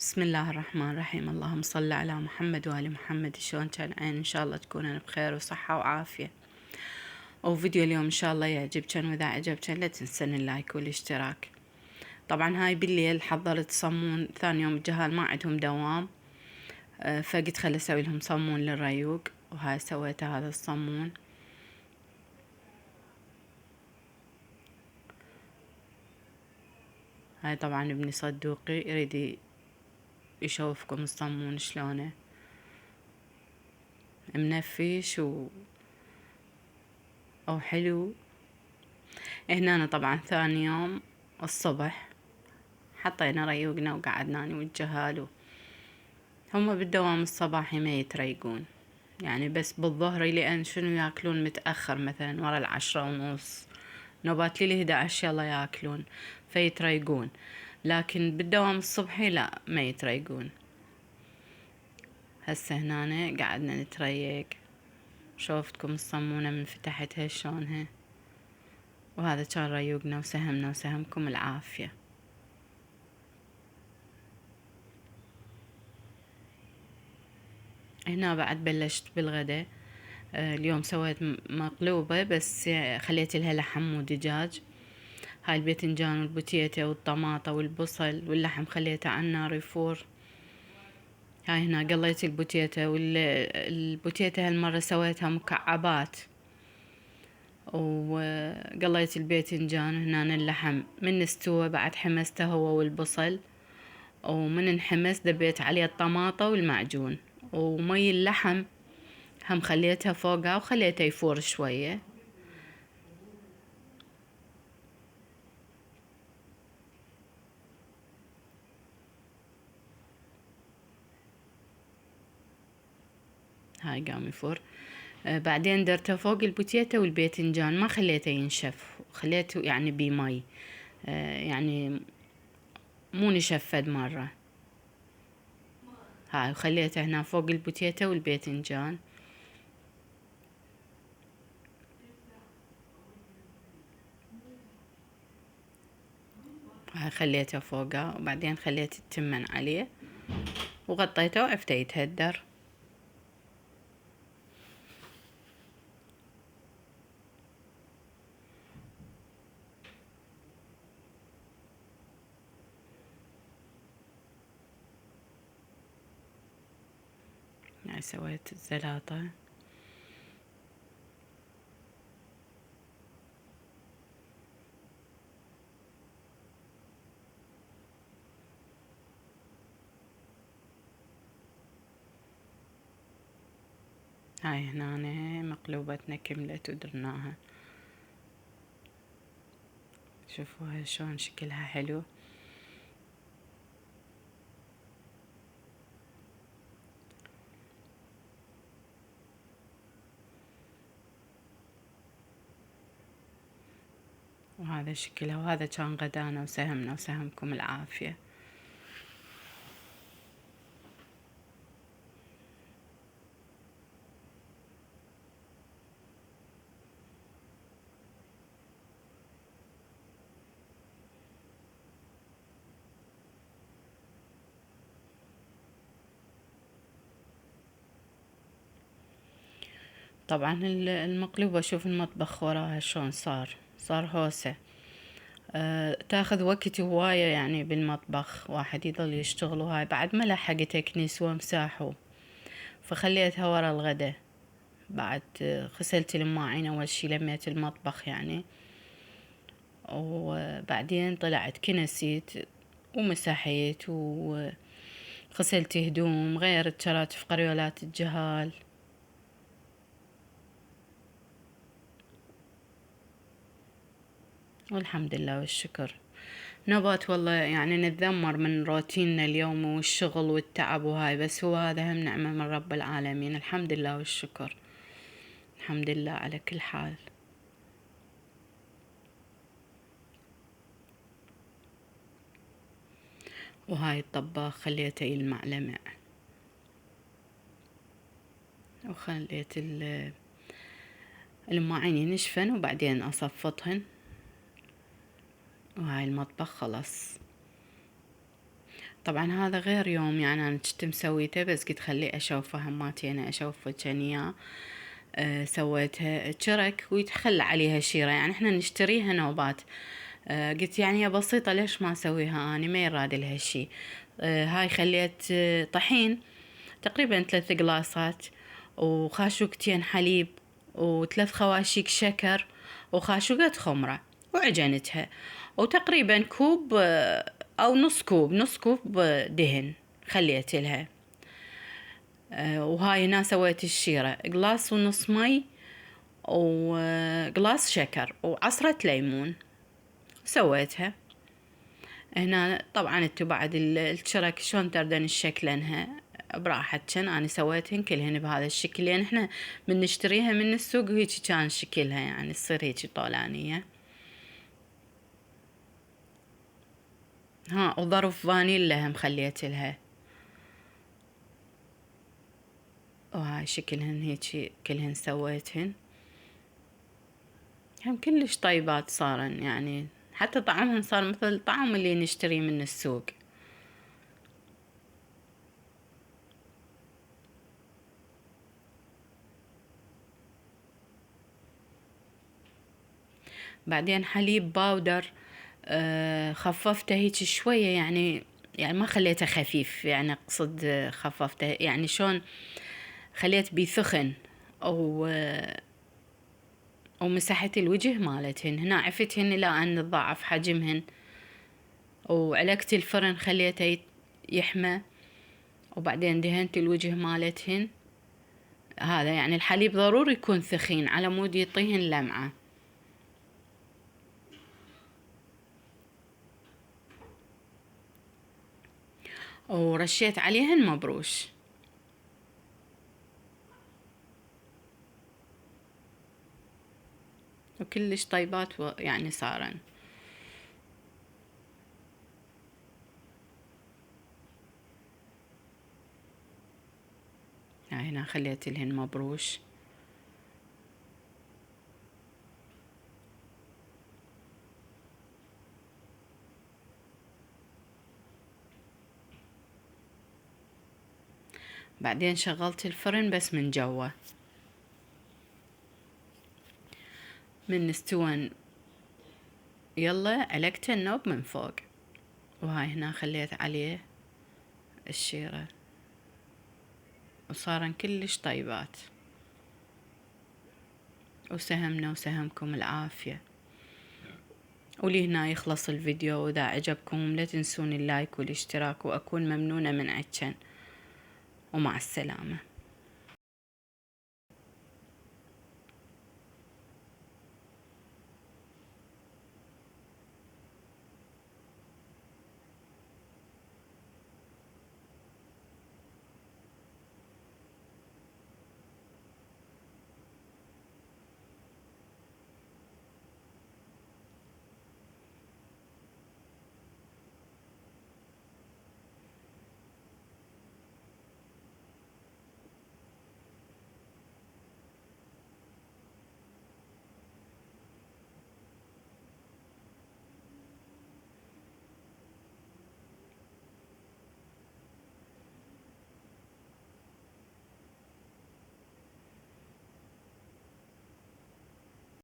بسم الله الرحمن الرحيم. اللهم صل على محمد وآل محمد. شلون كان عين؟ إن شاء الله تكونون بخير وصحة وعافية. وفيديو اليوم إن شاء الله يعجبكن، وإذا عجبكن لا تنسن اللايك والاشتراك. طبعا هاي بالليل حضرت صمون، ثاني يوم الجهال ما عندهم دوام، فقلت خل أسوي لهم صمون للريوق، وهاي سويته هذا الصمون. هاي طبعا ابني صدوقي يريد يشوفكم الصمون شلونه منفش أو حلو. هنا أنا طبعا ثاني يوم الصبح حطينا ريوقنا وقعدنا أنا والجهال. هم بالدوام الصباحي ما يتريقون، يعني بس بالظهر لأن شنو ياكلون متأخر، مثلا ورا 10:30، نوبات ليلي 11 يلا ياكلون فيتريقون، لكن بالدوام الصبحي لا ما يتريقون. هسه هنا قعدنا نتريق، شوفتكم الصمونة من فتحتها شلونها، وهذا كان ريوقنا وسهمنا وسهمكم العافية. هنا بعد بلشت بالغدا. اليوم سويت مقلوبة بس خليت لها لحم ودجاج. هاي الباذنجان والبوتيتا والطماطة والبصل واللحم خليته على النار يفور. هاي هنا قليت البوتيتا، والبوتيتا هالمرة سويتها مكعبات، وقليت الباذنجان. هنا اللحم من استوى بعد حمسته هو والبصل، ومن انحمس دبيت عليه الطماطة والمعجون، ومي اللحم هم خليتها فوقها وخليته يفور شوية. هاي قام يفور. بعدين درته فوق البوتيتا والباذنجان، ما خليته ينشف، خليته يعني بمي، يعني مو نشف فد مرة. هاي وخليته هنا فوق البوتيتا والباذنجان. هاي خليته فوقها، وبعدين خليت التمن عليه وغطيته وعفته يتهدر. هاي سويت الزلاطة. هاي هنا مقلوبتنا كملت ودرناها. شوفوا هاي شلون شكلها حلو. وهذا شكلها، وهذا كان غدانا وسهمنا وسهمكم العافية. طبعا المقلوبة شوف المطبخ وراها شلون صار هوسة. تاخذ وقت هواية يعني بالمطبخ، واحد يضل يشتغل، وهاي بعد ما لحقت اكنس وامساحه، فخليتها ورا الغدا. بعد غسلت الماعين اول شي، لميت المطبخ يعني، وبعدين طلعت كنسيت ومسحيت وغسلت هدوم، غيرت شراتف قريولات الجهال. والحمد لله والشكر. نبات والله يعني نتذمر من روتيننا اليومي والشغل والتعب وهاي، بس هو هذا هم نعمة من رب العالمين. الحمد لله والشكر، الحمد لله على كل حال. وهاي الطباخ خليته يلمع لمع، وخليت الماعين ينشفن وبعدين أصفطهن. وهاي المطبخ خلص. طبعا هذا غير يوم يعني انا كنت مسويته، بس قلت خلي اشوفه هماتي انا اشوفه كان اياه. سويتها تشرك ويتخلى عليها شيرة، يعني احنا نشتريها نوبات. قلت يعني هي بسيطة ليش ما اسويها اني، ما يراد لها شي. هاي خليت طحين تقريبا 3 قلاصات، وخاشوقتين حليب، و3 خواشيق شكر، وخاشوقة خمرة، وعجنتها، وتقريبا كوب او نص كوب دهن خليت لها. وهاي هنا سويت الشيرة 1.5 مي، وقلاص شكر، وعصرة ليمون سويتها. هنا طبعا انتو بعد الشرك شلون تردن شكلنها براحتكن، انا سويتهن كلهن بهذا الشكل، لان احنا من نشتريها من السوق وهيجي كان شكلها يعني تصير هيجي طولانية. ها وظرف فانيلا هم خليت لها، وهاي شكلهن هيجي كلهن سويتهن. هم كلش طيبات صارن، يعني حتى طعمهم صار مثل طعم اللي نشتريه من السوق. بعدين حليب باودر خففته هيك شوية، يعني ما خليته خفيف، يعني اقصد خففته يعني شلون، خليت بيثخن، او ومسحت الوجه مالتهن، هنا عفتهن لا ان تضاعف حجمهن، وعلقت الفرن خليته يحمى، وبعدين دهنت الوجه مالتهن. هذا يعني الحليب ضروري يكون ثخين على مود يعطيهن لمعة. ورشيت عليهن مبروش. وكلش طيبات يعني صارن. يعني هنا خليت لهن مبروش. بعدين شغلت الفرن بس من جوا، من استوى يلا علقت النوب من فوق. وهاي هنا خليت عليه الشيرة، وصارن كلش طيبات. وسهمنا وسهمكم العافية. ولي هنا يخلص الفيديو، وإذا عجبكم لا تنسون اللايك والاشتراك، وأكون ممنونة من عدشن. ومع السلامة.